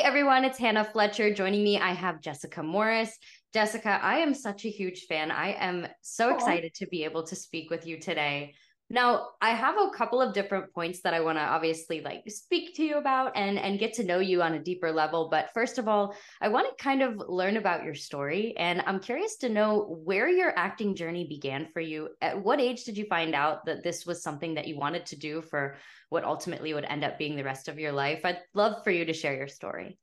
everyone, it's Hannah Fletcher. Joining me, I have Jessica Morris. Jessica, I am such a huge fan. I am so excited to be able to speak with you today. Now, I have a couple of different points that I want to obviously speak to you about and get to know you on a deeper level. But first of all, I want to kind of learn about your story. And I'm curious to know where your acting journey began for you. At what age did you find out that this was something that you wanted to do for what ultimately would end up being the rest of your life? I'd love for you to share your story.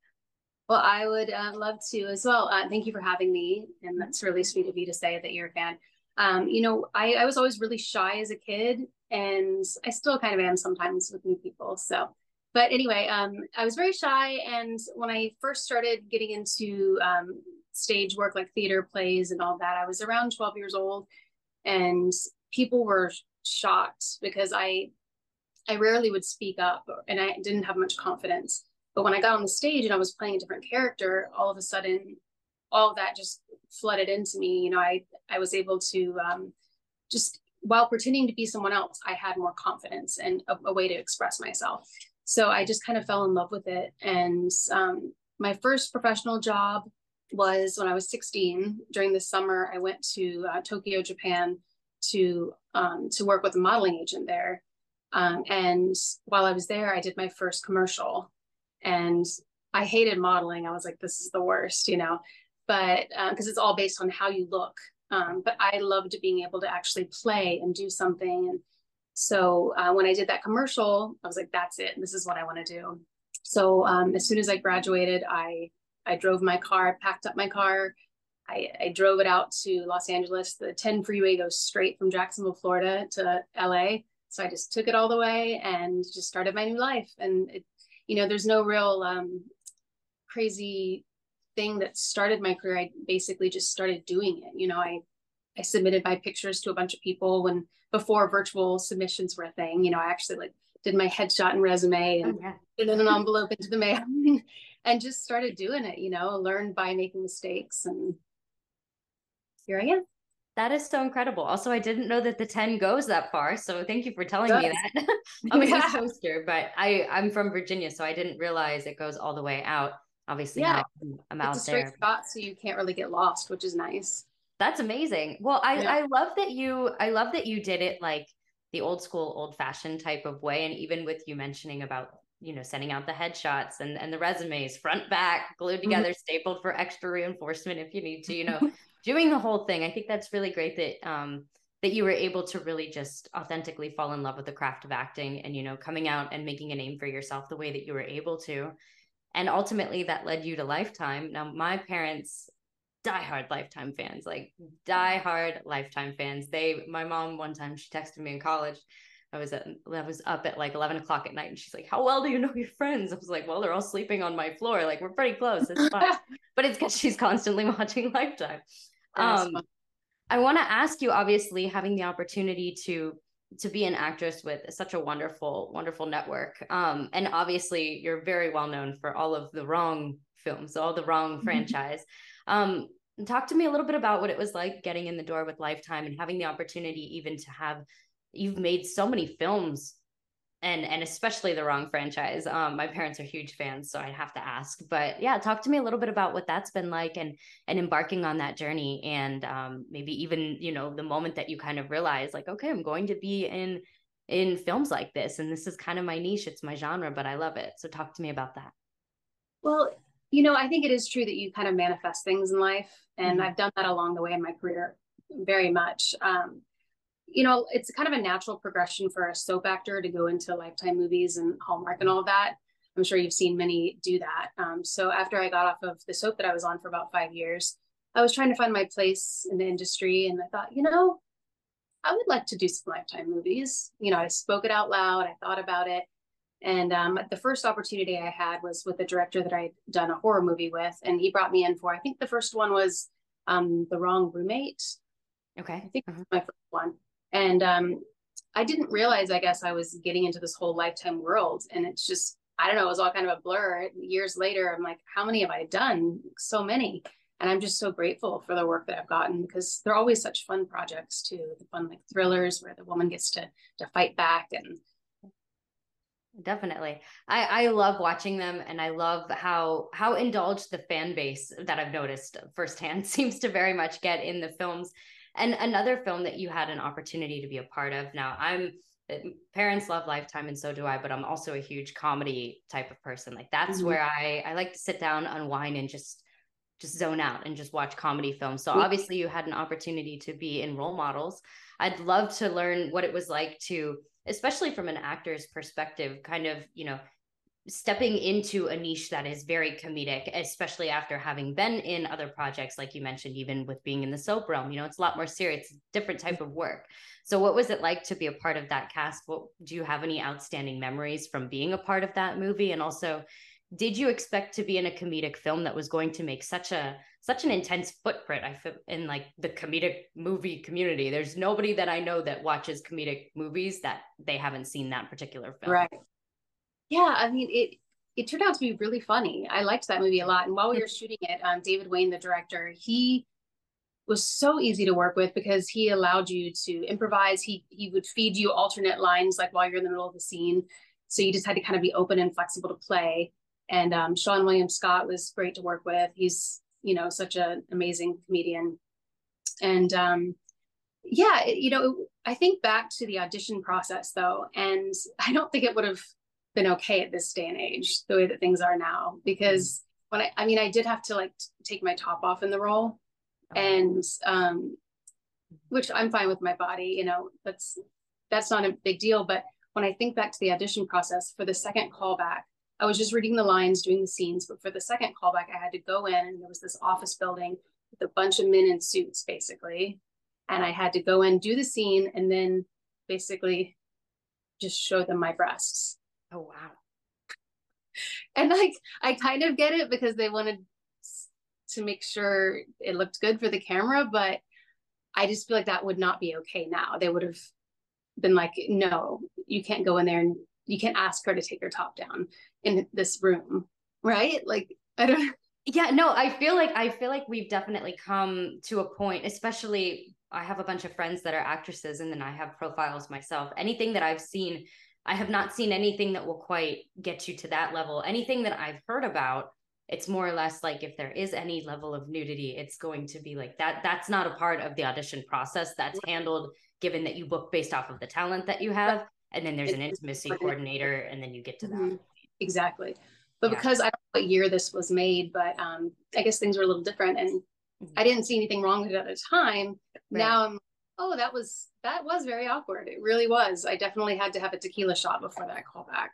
Well, I would love to as well. Thank you for having me. And that's really sweet of you to say that you're a fan. I was always really shy as a kid, and I still kind of am sometimes with new people. But anyway, I was very shy. And when I first started getting into stage work, like theater plays and all that, I was around 12 years old, and people were shocked because I rarely would speak up and I didn't have much confidence. But when I got on the stage and I was playing a different character, all of a sudden, all of that just flooded into me. I was able to just, while pretending to be someone else, I had more confidence and a way to express myself. So I just kind of fell in love with it. And my first professional job was when I was 16. During the summer, I went to Tokyo, Japan to work with a modeling agent there. And while I was there, I did my first commercial. And I hated modeling. I was like, this is the worst, but because it's all based on how you look. But I loved being able to actually play and do something. And so when I did that commercial, I was like, that's it. This is what I want to do. So as soon as I graduated, I drove my car, packed up my car. I drove it out to Los Angeles. The 10 freeway goes straight from Jacksonville, Florida to LA. So I just took it all the way and just started my new life. And there's no real crazy thing that started my career. I basically just started doing it. I submitted my pictures to a bunch of people before virtual submissions were a thing. I actually did my headshot and resume and put it in an envelope into the mail and just started doing it, learned by making mistakes, and here I am. That is so incredible. Also, I didn't know that the 10 goes that far. So thank you for telling me that. I'm an East Coaster, but I'm from Virginia, so I didn't realize it goes all the way out. Obviously, yeah, I'm it's out a straight there. shot, so you can't really get lost, which is nice. That's amazing. Well, I love that you did it like the old school, old fashioned type of way. And even with you mentioning about, sending out the headshots and the resumes front, back, glued together, stapled for extra reinforcement if you need to, doing the whole thing. I think that's really great that you were able to really just authentically fall in love with the craft of acting and, coming out and making a name for yourself the way that you were able to. And ultimately that led you to Lifetime. Now, my parents, diehard Lifetime fans, diehard Lifetime fans. My mom, one time she texted me in college. I was up at 11 o'clock at night, and she's like, how well do you know your friends? I was like, well, they're all sleeping on my floor. We're pretty close. It's fine. But it's because she's constantly watching Lifetime. I want to ask you, obviously, having the opportunity to be an actress with such a wonderful, wonderful network. And obviously you're very well known for all of the Wrong films, all the Wrong franchise. Talk to me a little bit about what it was like getting in the door with Lifetime and having the opportunity even to you've made so many films and especially the Wrong franchise. My parents are huge fans, so I have to ask, but yeah, talk to me a little bit about what that's been like and embarking on that journey. And maybe even, the moment that you kind of realize okay, I'm going to be in films like this. And this is kind of my niche. It's my genre, but I love it. So talk to me about that. Well, I think it is true that you kind of manifest things in life. And I've done that along the way in my career very much. It's kind of a natural progression for a soap actor to go into Lifetime movies and Hallmark and all of that. I'm sure you've seen many do that. So after I got off of the soap that I was on for about 5 years, I was trying to find my place in the industry. And I thought, I would like to do some Lifetime movies. I spoke it out loud. I thought about it. And the first opportunity I had was with a director that I'd done a horror movie with. And he brought me in for, I think the first one was The Wrong Roommate. Okay. I think my first one. And I didn't realize, I guess, I was getting into this whole Lifetime world. And it's just, I don't know, it was all kind of a blur. Years later, I'm like, how many have I done? So many. And I'm just so grateful for the work that I've gotten, because they're always such fun projects too. The fun thrillers where the woman gets to fight back. And Definitely. I love watching them, and I love how indulged the fan base that I've noticed firsthand seems to very much get in the films. And another film that you had an opportunity to be a part of. Now, I'm parents love Lifetime and so do I, but I'm also a huge comedy type of person. Like that's where I like to sit down, unwind, and just zone out and just watch comedy films. So obviously you had an opportunity to be in role models. I'd love to learn what it was like to, especially from an actor's perspective, kind of, stepping into a niche that is very comedic, especially after having been in other projects, like you mentioned, even with being in the soap realm, it's a lot more serious, it's a different type of work. So what was it like to be a part of that cast? What do you have any outstanding memories from being a part of that movie? And also, did you expect to be in a comedic film that was going to make such an intense footprint? I feel in like the comedic movie community, there's nobody that I know that watches comedic movies that they haven't seen that particular film. Right. Yeah, I mean, it turned out to be really funny. I liked that movie a lot. And while we were shooting it, David Wayne, the director, he was so easy to work with because he allowed you to improvise. He would feed you alternate lines like while you're in the middle of the scene. So you just had to kind of be open and flexible to play. And Sean William Scott was great to work with. He's, such an amazing comedian. And yeah, I think back to the audition process though, and I don't think it would have been okay at this day and age, the way that things are now, because when I did have to like take my top off in the role, and which I'm fine with my body, that's not a big deal. But when I think back to the audition process for the second callback, I was just reading the lines, doing the scenes, but for the second callback, I had to go in, and there was this office building with a bunch of men in suits, basically, and I had to go in, do the scene, and then basically just show them my breasts. Oh, wow. And like, I kind of get it because they wanted to make sure it looked good for the camera, but I just feel like that would not be okay now. They would have been like, no, you can't go in there and you can't ask her to take her top down in this room. Right? Like, I don't. Yeah, no, I feel like we've definitely come to a point, especially I have a bunch of friends that are actresses, and then I have profiles myself. Anything that I've seen, I have not seen anything that will quite get you to that level. Anything that I've heard about, it's more or less like if there is any level of nudity, it's going to be like that. That's not a part of the audition process. That's handled given that you book based off of the talent that you have. And then there's an intimacy coordinator, and then you get to that. Exactly. But because I don't know what year this was made, but I guess things were a little different, and I didn't see anything wrong with it at the time. Right. Now I'm, oh, that was very awkward. It really was. I definitely had to have a tequila shot before that callback.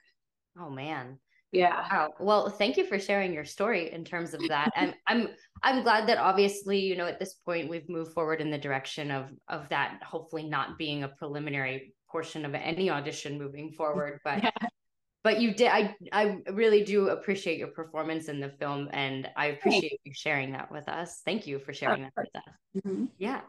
Oh man. Yeah. Wow. Well, thank you for sharing your story in terms of that. And I'm glad that obviously, at this point we've moved forward in the direction of that hopefully not being a preliminary portion of any audition moving forward. But you did, I really do appreciate your performance in the film, and I appreciate you sharing that with us. Thank you for sharing that with us. Yeah.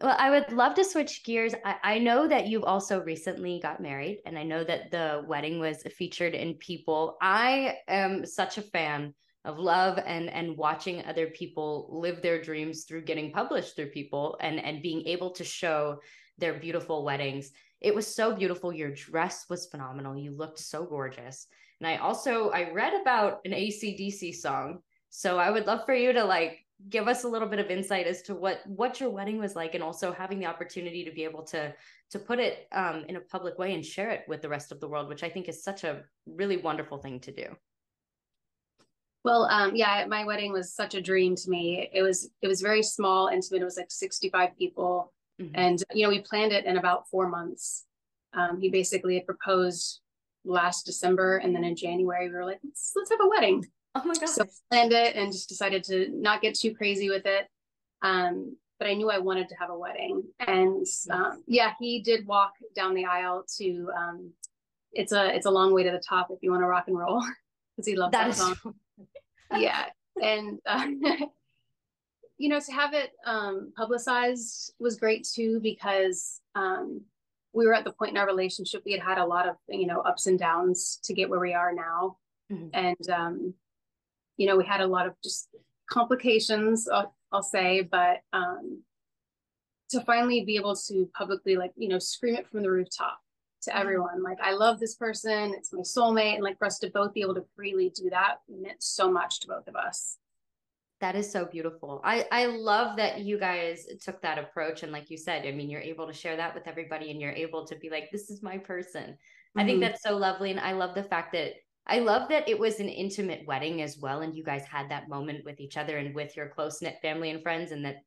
Well, I would love to switch gears. I know that you've also recently got married, and I know that the wedding was featured in People. I am such a fan of love and watching other people live their dreams through getting published through People and being able to show their beautiful weddings. It was so beautiful. Your dress was phenomenal. You looked so gorgeous. And I read about an AC/DC song. So I would love for you to give us a little bit of insight as to what your wedding was like, and also having the opportunity to be able to put it in a public way and share it with the rest of the world, which I think is such a really wonderful thing to do. Well, yeah, my wedding was such a dream to me. It was very small, intimate. It was like 65 people. And, we planned it in about 4 months. He basically had proposed last December, and then in January, we were like, let's have a wedding. Oh my gosh. So we planned it and just decided to not get too crazy with it. But I knew I wanted to have a wedding. And he did walk down the aisle to, it's a long way to the top if you want to rock and roll, because he loves that song. Yeah. And, to have it publicized was great too, because we were at the point in our relationship, we had a lot of, ups and downs to get where we are now. And, we had a lot of just complications, I'll say, but to finally be able to publicly, scream it from the rooftop to everyone. Like, I love this person, it's my soulmate. And like for us to both be able to freely do that meant so much to both of us. That is so beautiful. I love that you guys took that approach. And like you said, I mean, you're able to share that with everybody and you're able to be like, this is my person. I think that's so lovely. And I love the fact that it was an intimate wedding as well. And you guys had that moment with each other and with your close knit family and friends. And that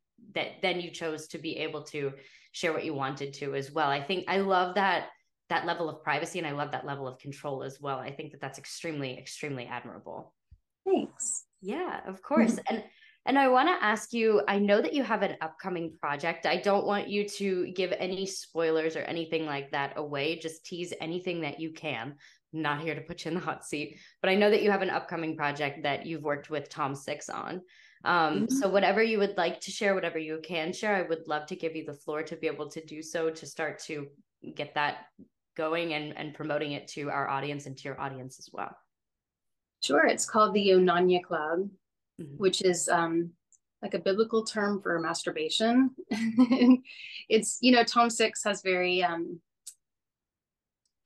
then you chose to be able to share what you wanted to as well. I think I love that level of privacy. And I love that level of control as well. I think that that's extremely, extremely admirable. Thanks. Yeah, of course. And I want to ask you, I know that you have an upcoming project. I don't want you to give any spoilers or anything like that away. Just tease anything that you can. I'm not here to put you in the hot seat, but I know that you have an upcoming project that you've worked with Tom Six on. So whatever you would like to share, whatever you can share, I would love to give you the floor to be able to do so, to start to get that going and promoting it to our audience and to your audience as well. Sure. It's called the Onanya Club, which is like a biblical term for masturbation. It's, you know, Tom Six has very, I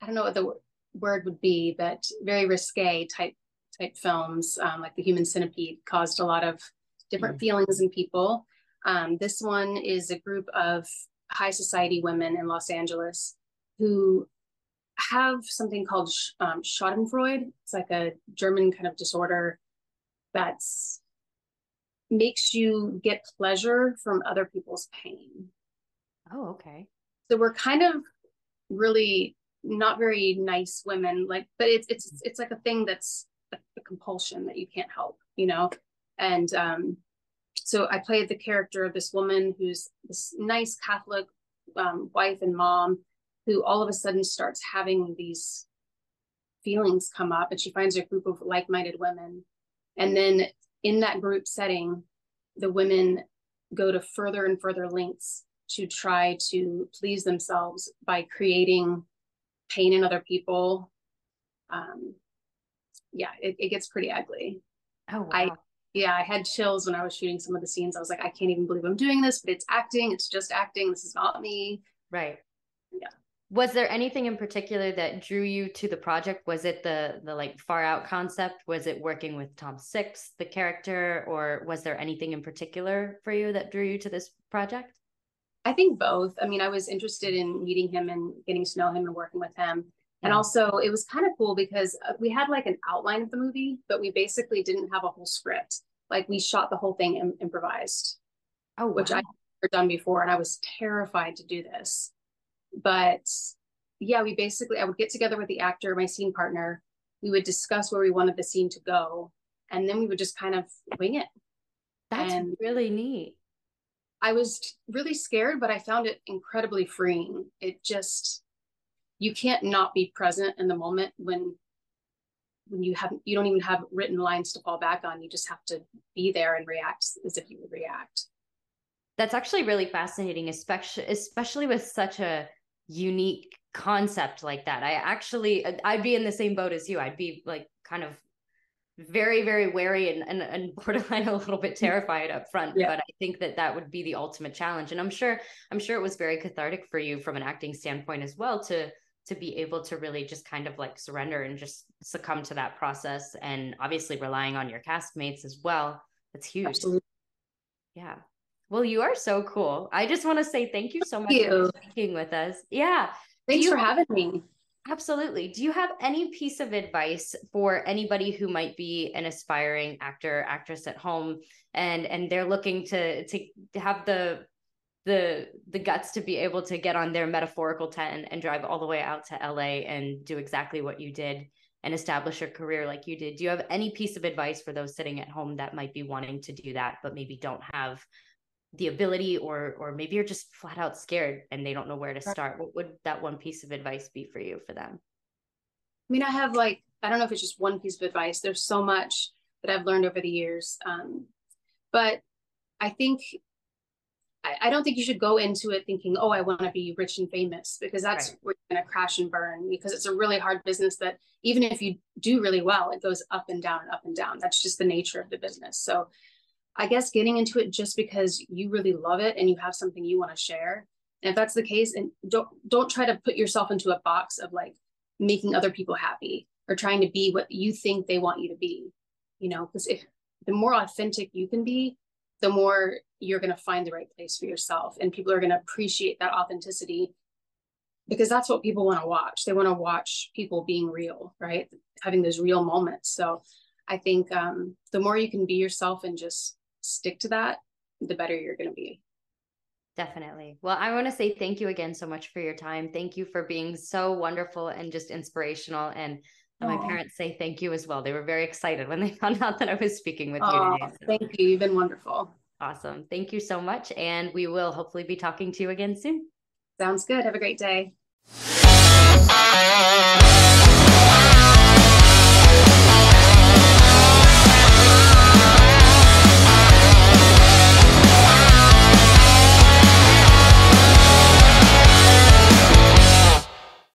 don't know what the word would be, but very risque type films, like The Human Centipede caused a lot of different feelings in people. This one is a group of high society women in Los Angeles who have something called Schadenfreude. It's like a German kind of disorder that's makes you get pleasure from other people's pain. Oh, okay. So we're kind of really not very nice women, like, but it's like a thing that's a compulsion that you can't help, you know? And so I played the character of this woman who's this nice Catholic wife and mom who all of a sudden starts having these feelings come up, and she finds a group of like-minded women. And then in that group setting, the women go to further and further lengths to try to please themselves by creating pain in other people. Yeah, it gets pretty ugly. Oh, wow. I had chills when I was shooting some of the scenes. I was like, I can't even believe I'm doing this, but it's acting. It's just acting. This is not me. Right. Yeah. Was there anything in particular that drew you to the project? Was it the like far out concept? Was it working with Tom Six, the character, or was there anything in particular for you that drew you to this project? I think both. I mean, I was interested in meeting him and getting to know him and working with him. And also it was kind of cool because we had like an outline of the movie, but we basically didn't have a whole script. Like, we shot the whole thing improvised, which I'd never done before. And I was terrified to do this. But yeah, I would get together with the actor, my scene partner. We would discuss where we wanted the scene to go. And then we would just kind of wing it. That's really neat. I was really scared, but I found it incredibly freeing. You can't not be present in the moment when you don't even have written lines to fall back on. You just have to be there and react as if you would react. That's actually really fascinating, especially with such a unique concept like that. I'd be in the same boat as you. I'd be like kind of very, very wary and borderline a little bit terrified up front. Yeah. But I think that would be the ultimate challenge. And I'm sure it was very cathartic for you from an acting standpoint as well, to be able to really just kind of like surrender and just succumb to that process. And obviously relying on your castmates as well. That's huge. Absolutely. Yeah. Well, you are so cool. I just want to say thank you so much for speaking with us. Yeah. Thanks for having me. Absolutely. Do you have any piece of advice for anybody who might be an aspiring actor, actress at home, and they're looking to have the guts to be able to get on their metaphorical tent and drive all the way out to LA and do exactly what you did and establish a career like you did? Do you have any piece of advice for those sitting at home that might be wanting to do that, but maybe don't have the ability, or maybe you're just flat out scared and they don't know where to start? What would that one piece of advice be for you, for them? I mean, I don't know if it's just one piece of advice. There's so much that I've learned over the years. But I think, I don't think you should go into it thinking, oh, I want to be rich and famous, because that's where you're going to crash and burn, because it's a really hard business that even if you do really well, it goes up and down and up and down. That's just the nature of the business. So I guess getting into it just because you really love it and you have something you want to share, And if that's the case, and don't try to put yourself into a box of like making other people happy or trying to be what you think they want you to be, you know, because if the more authentic you can be, the more you're going to find the right place for yourself, and people are going to appreciate that authenticity, because that's what people want to watch. They want to watch people being real, right? Having those real moments. So I think the more you can be yourself and just stick to that, the better you're going to be. Definitely. Well, I want to say thank you again so much for your time. Thank you for being so wonderful and just inspirational. And my parents say thank you as well. They were very excited when they found out that I was speaking with you today. So. Thank you. You've been wonderful. Awesome. Thank you so much. And we will hopefully be talking to you again soon. Sounds good. Have a great day.